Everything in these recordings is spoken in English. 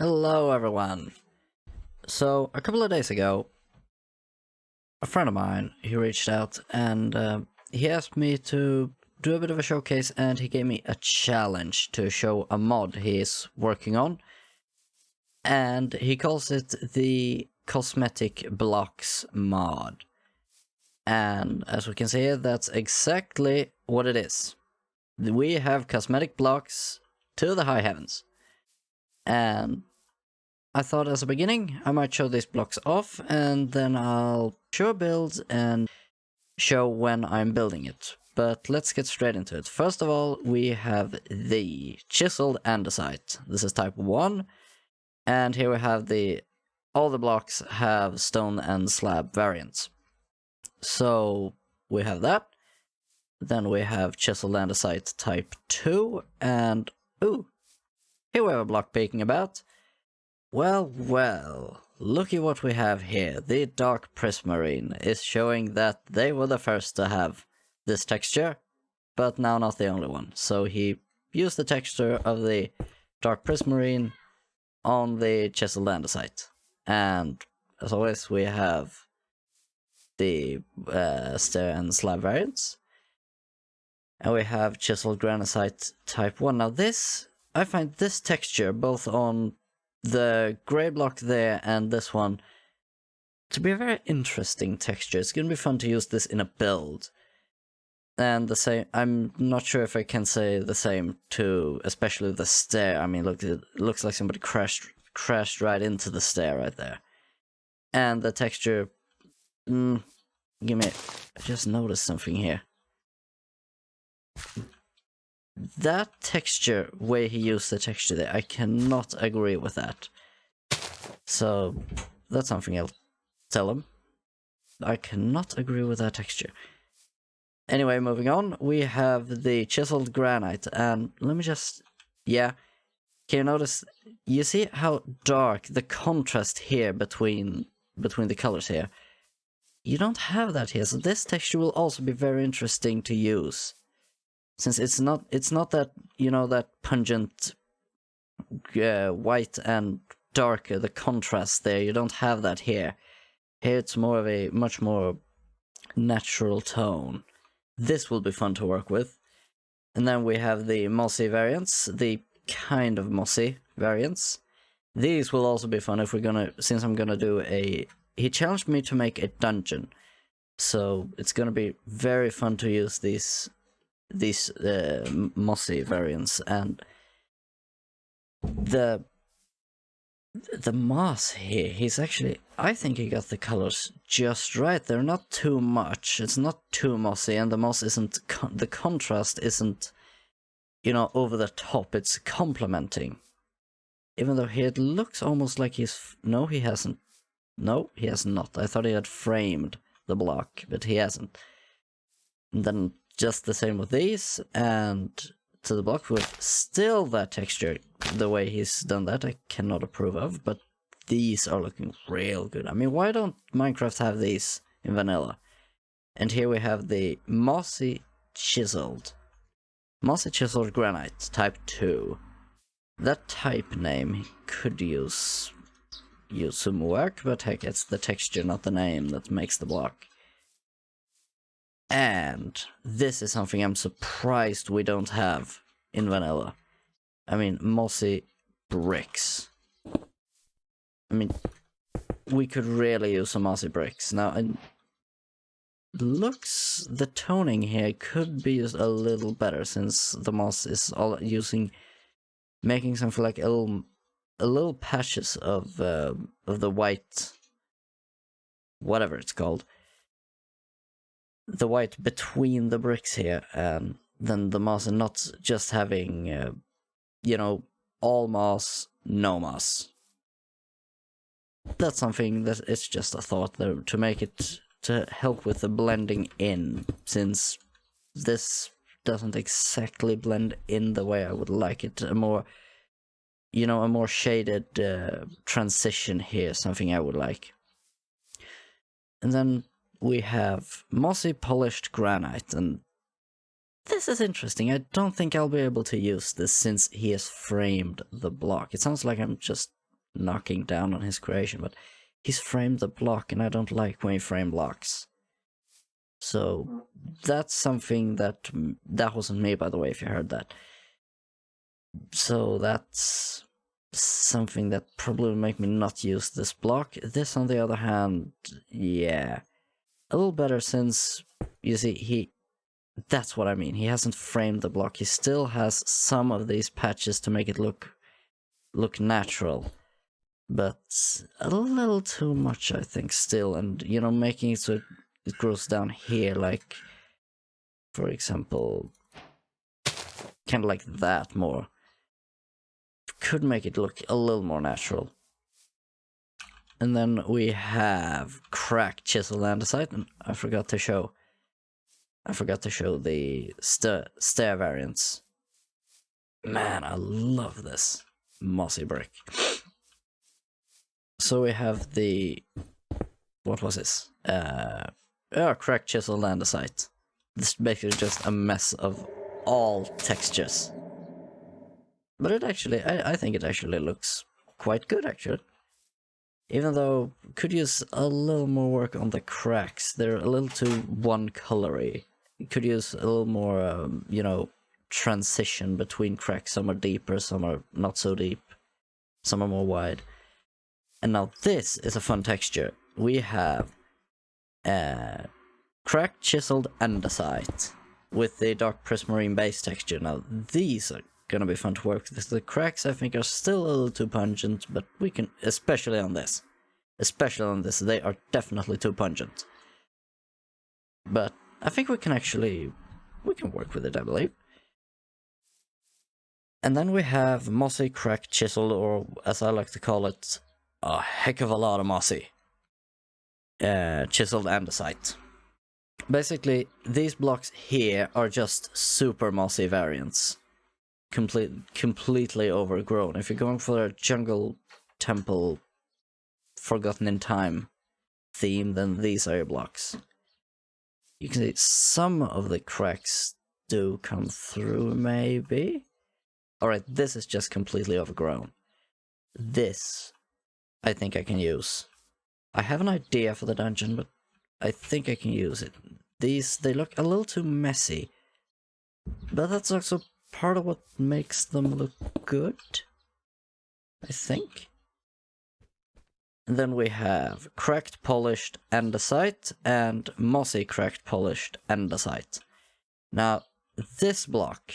Hello everyone! So, a couple of days ago, a friend of mine, he reached out and he asked me to do a bit of a showcase, and he gave me a challenge to show a mod he's working on. And he calls it the Cosmetic Blocks Mod. And as we can see here, that's exactly what it is. We have cosmetic blocks to the high heavens. And I thought as a beginning, I might show these blocks off, and then I'll show a build and show when I'm building it. But let's get straight into it. First of all, we have the Chiseled Andesite. This is type 1, and here we have all the blocks have stone and slab variants. So we have that. Then we have Chiseled Andesite type 2, and ooh, here we have a block peeking about. Well, looky what we have here. The Dark Prismarine is showing that they were the first to have this texture, but now not the only one. So he used the texture of the Dark Prismarine on the Chiseled Andesite. And as always, we have the stair and slab variants. And we have Chiseled Granite type 1. Now this, I find this texture, both on the grey block there and this one, to be a very interesting texture. It's going to be fun to use this in a build. And the same, I'm not sure if I can say the same to especially the stair. I mean, look, it looks like somebody crashed right into the stair right there. And the texture, I just noticed something here. That texture, way he used the texture there, I cannot agree with that. So, that's something I'll tell him. I cannot agree with that texture. Anyway, moving on, we have the Chiseled Granite, and let me just... yeah, can you notice... you see how dark the contrast here between the colors here? You don't have that here, so this texture will also be very interesting to use. Since it's not that, you know, that pungent white and darker, the contrast there, you don't have that here. Here it's more of a much more natural tone. This will be fun to work with. And then we have the Mossy variants, the kind of Mossy variants. These will also be fun if we're gonna, since I'm gonna do he challenged me to make a dungeon. So it's gonna be very fun to use these Mossy variants, and the moss here, he's actually, I think he got the colors just right. They're not too much, it's not too mossy, and the moss isn't, the contrast isn't, you know, over the top, it's complementing. Even though here it looks almost like he's, no he hasn't, no he has not. I thought he had framed the block, but he hasn't. And then just the same with these, and to the block with still that texture. The way he's done that I cannot approve of, but these are looking real good. I mean, why don't Minecraft have these in vanilla? And here we have the Mossy Chiseled Granite type 2. That type name he could use some work, but heck, it's the texture, not the name, that makes the block. And this is something I'm surprised we don't have in vanilla. I mean, Mossy bricks. I mean, we could really use some Mossy bricks. Now, it looks, the toning here could be used a little better, since the moss is all making something like a little patches of the white, whatever it's called. The white between the bricks here, and then the moss, and not just having, you know, all moss, no moss. That's something that it's just a thought though, to make it, to help with the blending in, since this doesn't exactly blend in the way I would like it. A more, you know, a more shaded transition here, something I would like. And then we have Mossy Polished Granite, and this is interesting. I don't think I'll be able to use this since he has framed the block. It sounds like I'm just knocking down on his creation, but he's framed the block, and I don't like when you frame blocks. So that's something that wasn't me, by the way, if you heard that. So that's something that probably will make me not use this block. This, on the other hand, yeah, a little better, since you see that's what I mean. He hasn't framed the block. He still has some of these patches to make it look natural, but a little too much, I think, still. And you know, making it so it grows down here, like, for example, kind of like that more, could make it look a little more natural. And then we have cracked Chiseled Andesite, and I forgot to show the stair variants. Man, I love this mossy brick. So we have the, what was this? Cracked Chiseled Andesite. This is basically just a mess of all textures. But it actually, I think it actually looks quite good, actually. Even though could use a little more work on the cracks. They're a little too one-colory. Could use a little more, you know, transition between cracks. Some are deeper, some are not so deep, some are more wide. And now this is a fun texture. We have cracked Chiseled Andesite with the dark prismarine base texture. Now these are gonna be fun to work with. The cracks, I think, are still a little too pungent, but we can, especially on this, they are definitely too pungent. But I think we can work with it, I believe. And then we have Mossy, cracked, chiseled, or as I like to call it, a heck of a lot of Mossy. Chiseled Andesite. Basically, these blocks here are just super mossy variants. Completely overgrown. If you're going for a jungle temple forgotten in time theme, then these are your blocks. You can see some of the cracks do come through, maybe. Alright, this is just completely overgrown. This, I think I can use. I have an idea for the dungeon, but I think I can use it. These, they look a little too messy. But that's also part of what makes them look good, I think. And then we have cracked polished andesite and mossy cracked polished andesite. Now, this block,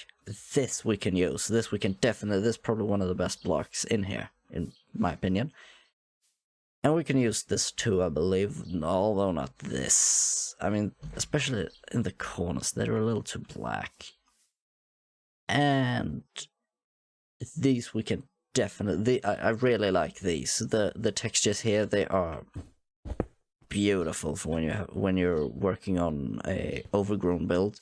this we can use. This we can definitely, this is probably one of the best blocks in here, in my opinion. And we can use this too, I believe, although not this. I mean, especially in the corners, they're a little too black. And these we can definitely, I really like these. The textures here, they are beautiful for when you're working on a overgrown build.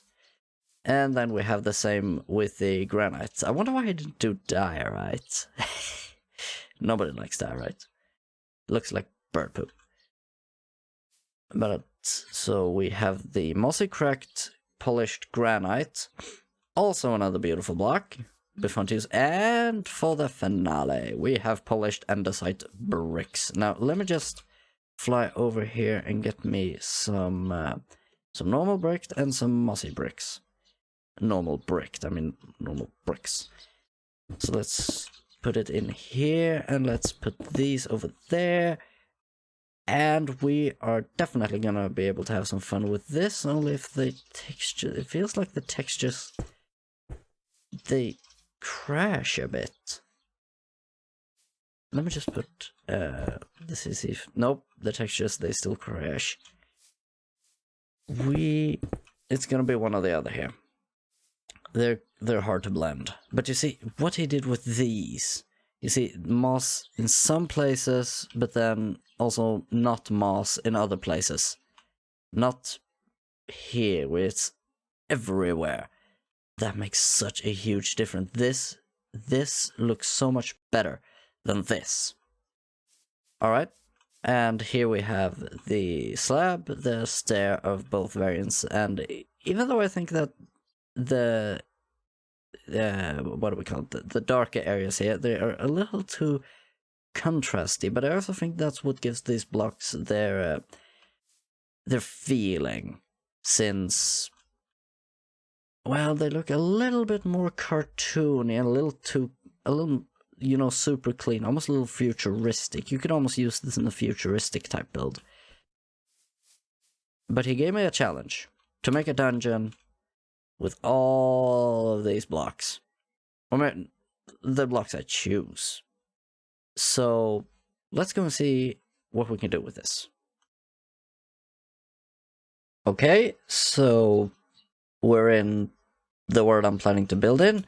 And then we have the same with the granites. I wonder why I didn't do diorite. Nobody likes diorite. Looks like bird poop. But so we have the mossy cracked polished granite. Also another beautiful block. Be fun to use. And for the finale, we have polished andesite bricks. Now let me just fly over here and get me some normal bricked and some mossy bricks. Normal bricked, I mean normal bricks. So let's put it in here, and let's put these over there. And we are definitely gonna be able to have some fun with this, only if the texture, it feels like the textures, they crash a bit. Let me just put, this is if, nope, the textures, they still crash. It's gonna be one or the other here. They're hard to blend. But you see, what he did with these, you see moss in some places, but then also not moss in other places. Not here, where it's everywhere. That makes such a huge difference. This looks so much better than this. Alright, and here we have the slab, the stair of both variants, and even though I think that the what do we call it? The darker areas here, they are a little too contrasty, but I also think that's what gives these blocks their feeling, since, well, they look a little bit more cartoony and a little, you know, super clean, almost a little futuristic. You could almost use this in a futuristic type build. But he gave me a challenge to make a dungeon with all of these blocks. Or the blocks I choose. So let's go and see what we can do with this. Okay, so we're in the world I'm planning to build in,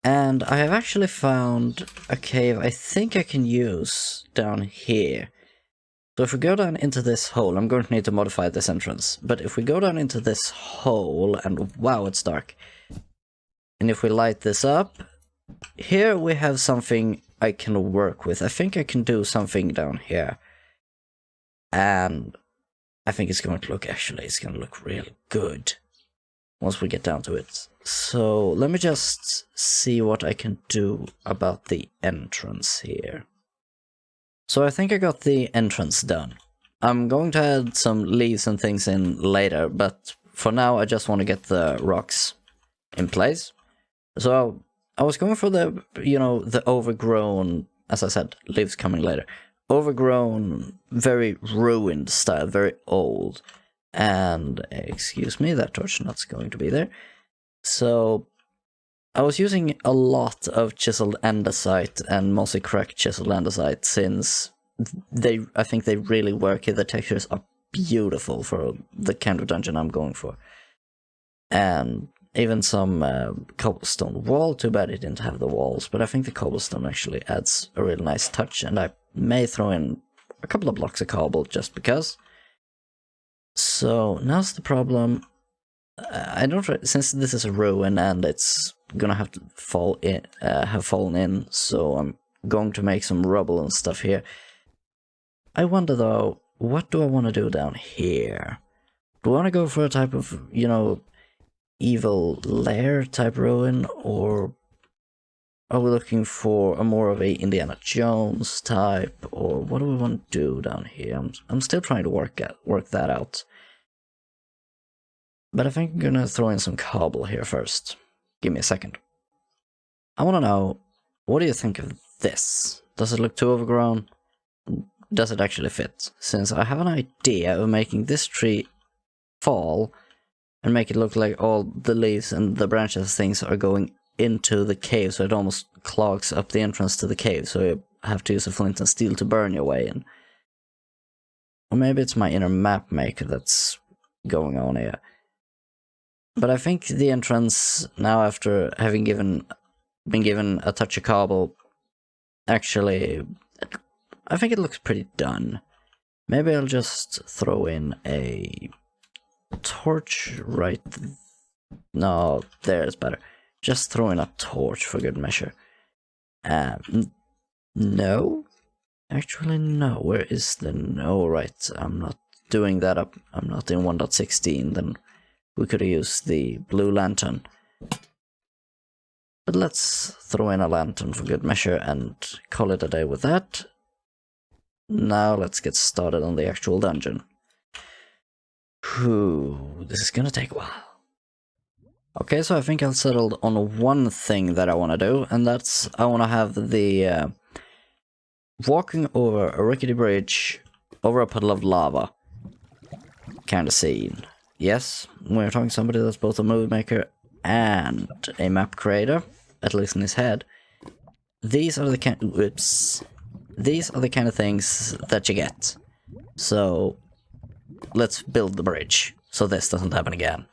and I have actually found a cave I think I can use down here. So if we go down into this hole, I'm going to need to modify this entrance, but if we go down into this hole, and wow, it's dark, and if we light this up, here we have something I can work with. I think I can do something down here, and I think it's going to look real good once we get down to it. So let me just see what I can do about the entrance here. So I think I got the entrance done. I'm going to add some leaves and things in later, but for now I just want to get the rocks in place. So I was going for the, you know, the overgrown, as I said, leaves coming later. Overgrown, very ruined style, very old. And, excuse me, that torch nut's going to be there. So I was using a lot of Chiseled Andesite and Mossy cracked Chiseled Andesite, since I think they really work here. The textures are beautiful for the kind of dungeon I'm going for. And even some Cobblestone Wall. Too bad it didn't have the walls, but I think the cobblestone actually adds a really nice touch, and I may throw in a couple of blocks of cobble just because. So now's the problem. Since this is a ruin and it's gonna have to have fallen in, so I'm going to make some rubble and stuff here. I wonder though, what do I want to do down here? Do I want to go for a type of, you know, evil lair type ruin, or are we looking for a more of a Indiana Jones type, or what do we want to do down here? I'm still trying to work that out. But I think I'm gonna throw in some cobble here first. Give me a second. I want to know, what do you think of this? Does it look too overgrown? Does it actually fit? Since I have an idea of making this tree fall and make it look like all the leaves and the branches things are going into the cave, so it almost clogs up the entrance to the cave, so you have to use a flint and steel to burn your way in. Or maybe it's my inner map maker that's going on here. But I think the entrance, now after having been given a touch of cobble, actually, I think it looks pretty done. Maybe I'll just throw in a torch right... No, there's better. Just throw in a torch for good measure. No? Actually, no. Where is the no? Right, I'm not doing that up. I'm not in 1.16, then we could have used the blue lantern. But let's throw in a lantern for good measure and call it a day with that. Now let's get started on the actual dungeon. Whew, this is gonna take a while. Okay, so I think I've settled on one thing that I want to do, and that's I want to have the walking over a rickety bridge over a puddle of lava kind of scene. Yes, we're talking somebody that's both a movie maker and a map creator, at least in his head. These are the kind of things that you get. So let's build the bridge so this doesn't happen again.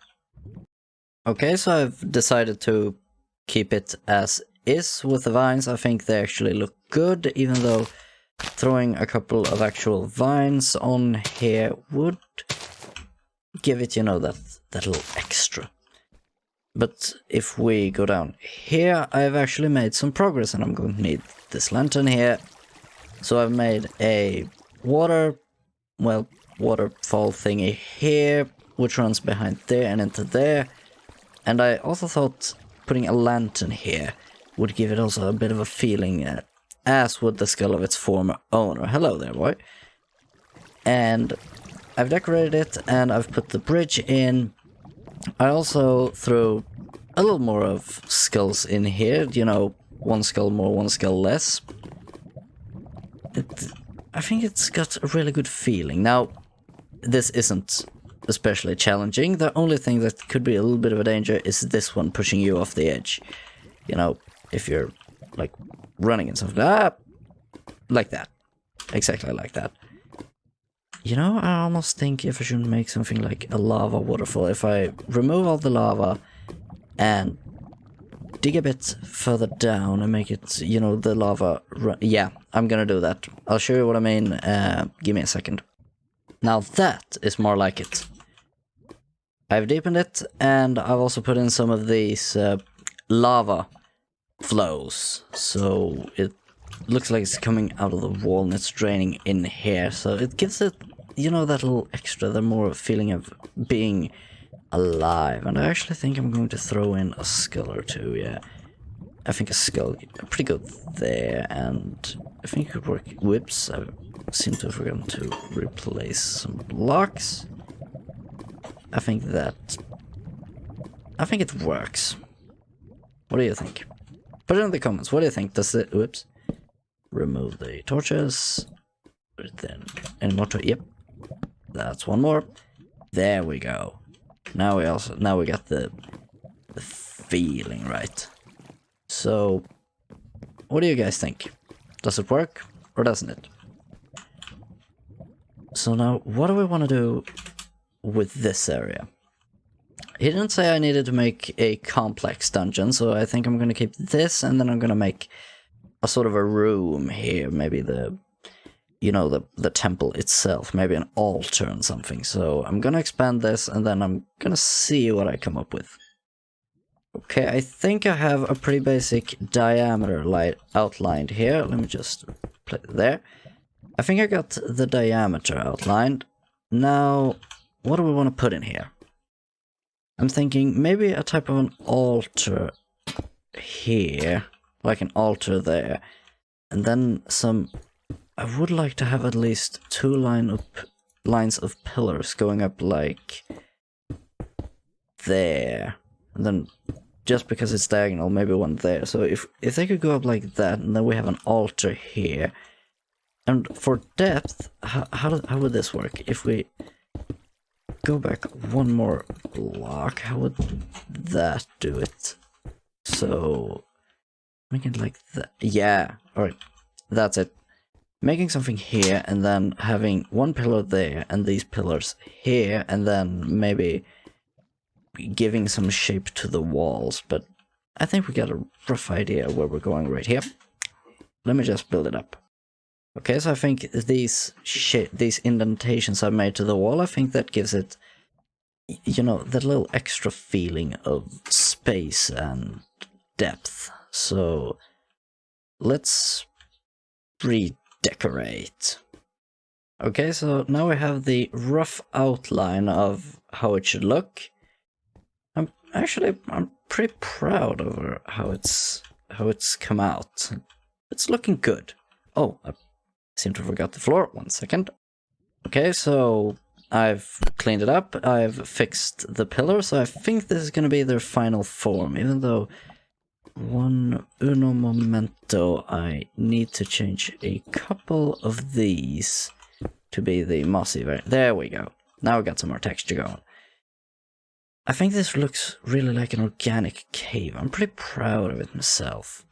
Okay, so I've decided to keep it as is with the vines. I think they actually look good, even though throwing a couple of actual vines on here would give it, you know, that little extra. But if we go down here, I've actually made some progress, and I'm going to need this lantern here. So I've made a waterfall thingy here, which runs behind there and into there. And I also thought putting a lantern here would give it also a bit of a feeling as would the skull of its former owner. Hello there, boy. And I've decorated it, and I've put the bridge in. I also threw a little more of skulls in here, you know, one skull more, one skull less. I think it's got a really good feeling. Now, this isn't especially challenging. The only thing that could be a little bit of a danger is this one pushing you off the edge. You know, if you're, like, running and something. Like that. Exactly like that. You know, I almost think if I should make something like a lava waterfall, if I remove all the lava and dig a bit further down and make it, you know, the lava... Yeah, I'm gonna do that. I'll show you what I mean. Give me a second. Now that is more like it. I've deepened it, and I've also put in some of these lava flows. So it looks like it's coming out of the wall and it's draining in here. So it gives it, you know, that little extra, the more feeling of being alive. And I actually think I'm going to throw in a skull or two, yeah. I think a skull, pretty good there, and I think it could work. Whoops, I seem to have forgotten to replace some blocks. I think it works. What do you think? Put it in the comments, what do you think? Does it, whoops. Remove the torches. Then, any more yep. That's one more. There we go. Now we got the feeling right. So, what do you guys think? Does it work or doesn't it? So now, what do we want to do with this area? He didn't say I needed to make a complex dungeon, so I think I'm going to keep this, and then I'm going to make a sort of a room here, maybe the, you know, the temple itself, maybe an altar and something. So I'm gonna expand this, and then I'm gonna see what I come up with. Okay, I think I have a pretty basic diameter outlined here. Let me just play it there. I think I got the diameter outlined. Now, what do we want to put in here? I'm thinking maybe a type of an altar here, like an altar there, and then some... I would like to have at least 2 lines of pillars going up like there, and then just because it's diagonal, maybe one there. So if they could go up like that, and then we have an altar here. And for depth, how would this work? If we go back one more block, how would that do it? So make it like that. Yeah, alright, that's it. Making something here, and then having one pillar there, and these pillars here, and then maybe giving some shape to the walls. But I think we got a rough idea where we're going right here. Let me just build it up. Okay, so I think these indentations I've made to the wall, I think that gives it, you know, that little extra feeling of space and depth. So let's redecorate. Okay, so now we have the rough outline of how it should look. I'm pretty proud of how it's come out. It's looking good. Oh, I seem to have forgot the floor. 1 second. Okay, so I've cleaned it up. I've fixed the pillar, so I think this is going to be their final form, even though uno momento, I need to change a couple of these to be the mossy variant. There we go. Now we got some more texture going. I think this looks really like an organic cave. I'm pretty proud of it myself.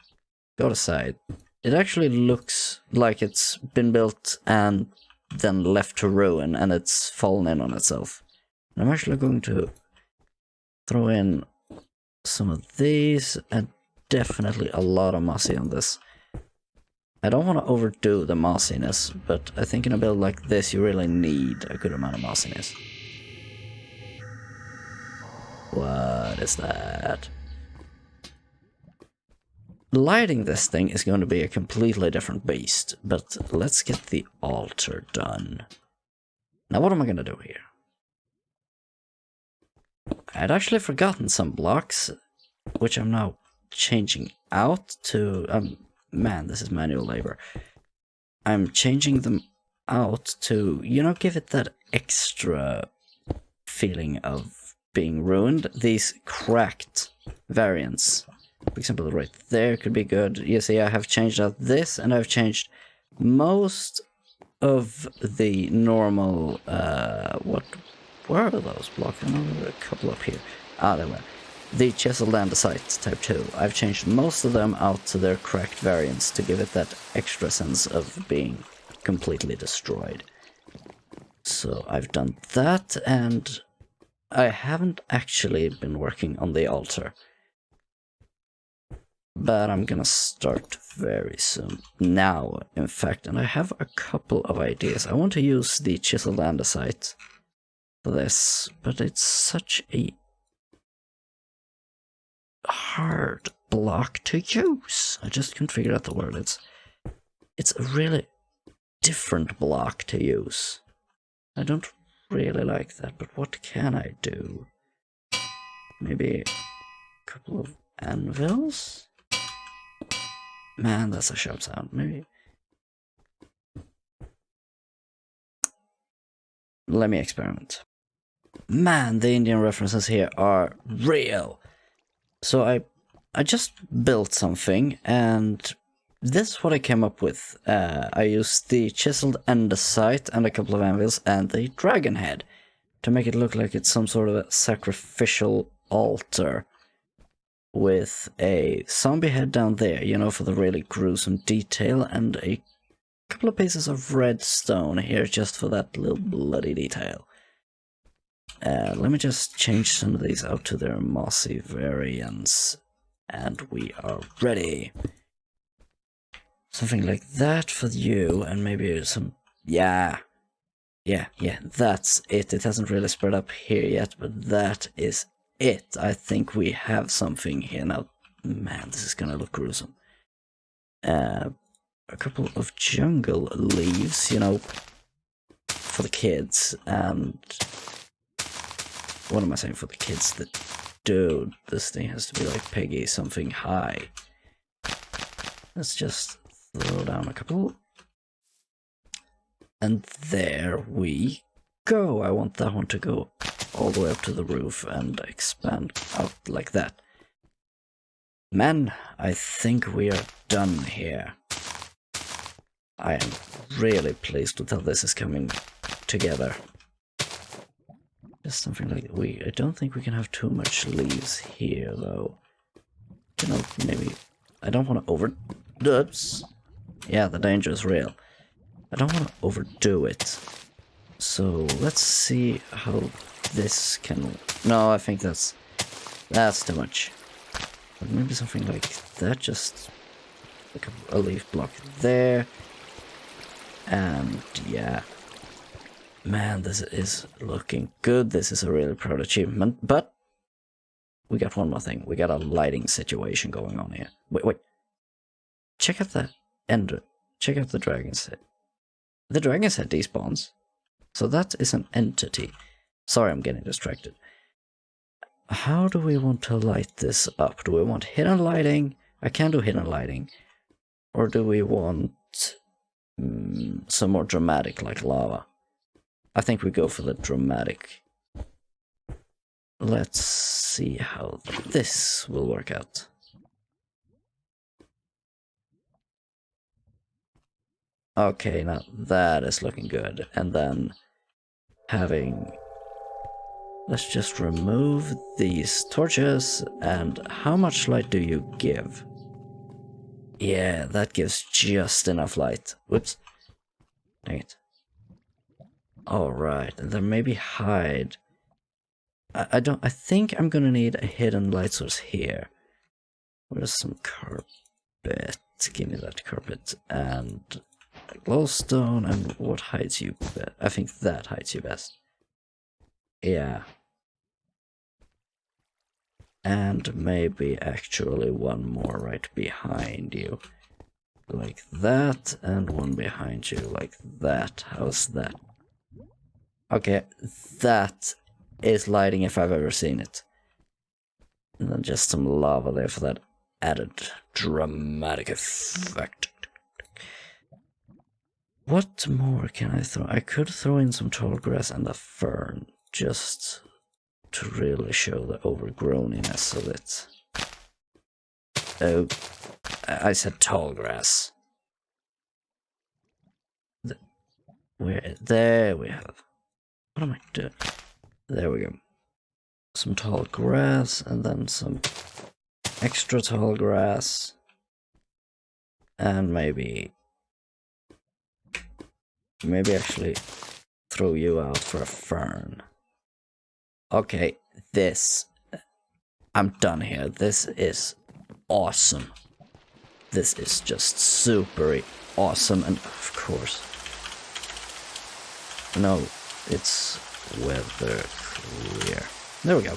Go aside. It actually looks like it's been built and then left to ruin, and it's fallen in on itself. And I'm actually going to throw in some of these, and definitely a lot of mossy on this. I don't want to overdo the mossiness, but I think in a build like this you really need a good amount of mossiness. What is that? Lighting this thing is going to be a completely different beast, but let's get the altar done. Now what am I going to do here? I'd actually forgotten some blocks, which I'm now changing out to... I'm Man, this is manual labor. I'm changing them out to, you know, give it that extra feeling of being ruined. These cracked variants, for example, right there could be good. You see, I have changed out this, and I've changed most of the normal, what were those blocks? I know there were a couple up here. Ah, there were. The Chiseled Andesite Type 2. I've changed most of them out to their cracked variants to give it that extra sense of being completely destroyed. So I've done that, and I haven't actually been working on the altar. But I'm gonna start very soon. Now, in fact, and I have a couple of ideas. I want to use the Chiseled Andesite for this, but it's such a hard block to use. I just couldn't figure out the word. It's a really different block to use. I don't really like that, but what can I do? Maybe a couple of anvils? Man, that's a sharp sound. Maybe. Let me experiment. Man, the Indian references here are real. So I just built something, and this is what I came up with. I used the Chiseled Andesite and a couple of anvils and the dragon head to make it look like it's some sort of a sacrificial altar with a zombie head down there, you know, for the really gruesome detail, and a couple of pieces of red stone here just for that little bloody detail. Let me just change some of these out to their Mossy variants, and we are ready. Something like that for you, and maybe some... Yeah, that's it. It hasn't really spread up here yet, but that is it. I think we have something here now. Man, this is gonna look gruesome. A couple of jungle leaves, you know, for the kids, and... What am I saying for the kids? Dude, this thing has to be like Peggy something high. Let's just throw down a couple. And there we go. I want that one to go all the way up to the roof and expand out like that. Man, I think we are done here. I am really pleased with how this is coming together. Just something like I don't think we can have too much leaves here, though. You know, maybe I don't want to oops. Yeah, the danger is real. I don't want to overdo it. So let's see how this can. No, I think that's too much. But maybe something like that. Just like a leaf block there, and yeah. Man, this is looking good. This is a really proud achievement, but we got one more thing. We got a lighting situation going on here. Wait. Check out the ender. Check out the dragon's head. The dragon's head despawns. So that is an entity. Sorry, I'm getting distracted. How do we want to light this up? Do we want hidden lighting? I can do hidden lighting. Or do we want some more dramatic, like lava? I think we go for the dramatic. Let's see how this will work out. Okay, now that is looking good. And then let's just remove these torches. And how much light do you give? Yeah, that gives just enough light. Whoops. Dang it. Alright, and then maybe hide. I think I'm gonna need a hidden light source here. Where's some carpet? Give me that carpet. And a glowstone, and what hides you best? I think that hides you best. Yeah. And maybe actually one more right behind you. Like that, and one behind you like that. How's that? Okay, that is lighting if I've ever seen it. And then just some lava there for that added dramatic effect. What more can I throw? I could throw in some tall grass and a fern, just to really show the overgrowniness of it. Oh, I said tall grass. There we have. What am I doing? There we go. Some tall grass and then some extra tall grass. And maybe actually throw you out for a fern. Okay, I'm done here. This is awesome. This is just super awesome, and of course, no, it's weather clear. There we go.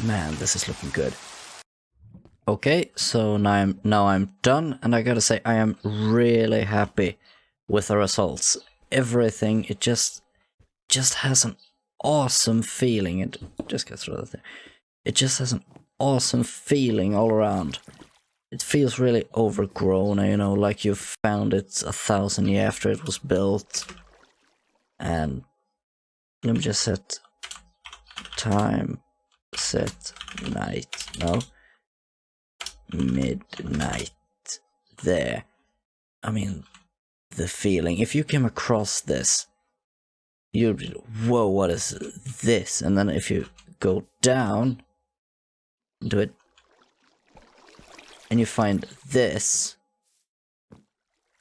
Man, this is looking good. Okay, so now I'm done, and I gotta say I am really happy with the results. Everything, it just has an awesome feeling. It just gets through that thing. It just has an awesome feeling all around. It feels really overgrown, you know, like you found it 1,000 years after it was built. And let me just set time, set night, no, midnight. There. I mean, the feeling. If you came across this, you'd be, whoa, what is this? And then if you go down, do it, and you find this,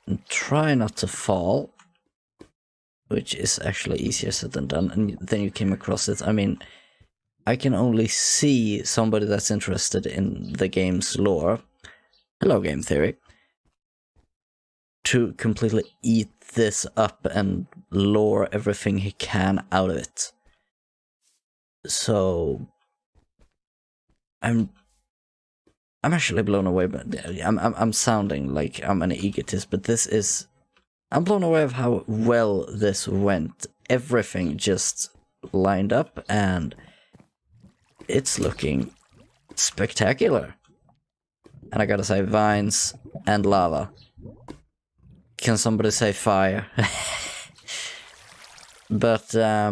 and try not to fall, which is actually easier said than done, and then you came across it. I mean, I can only see somebody that's interested in the game's lore, hello game theory, to completely eat this up and lure everything he can out of it. So I'm actually blown away, but I'm sounding like I'm an egotist, but I'm blown away of how well this went. Everything just lined up, and it's looking spectacular. And I gotta say, vines and lava. Can somebody say fire? But I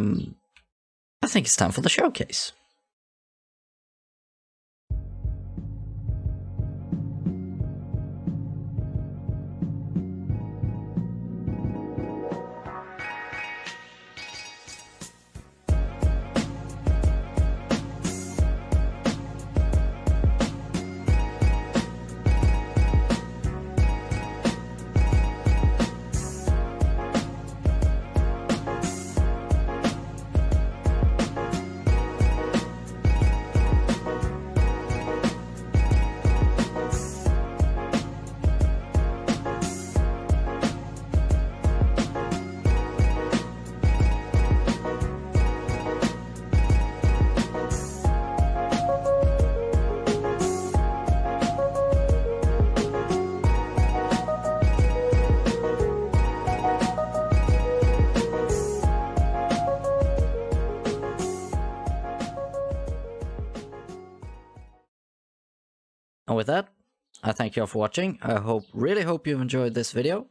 think it's time for the showcase. And with that, I thank you all for watching. I really hope you've enjoyed this video.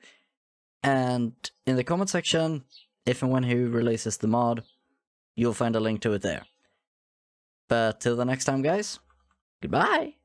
And in the comment section, if and when he releases the mod, you'll find a link to it there. But till the next time, guys, goodbye!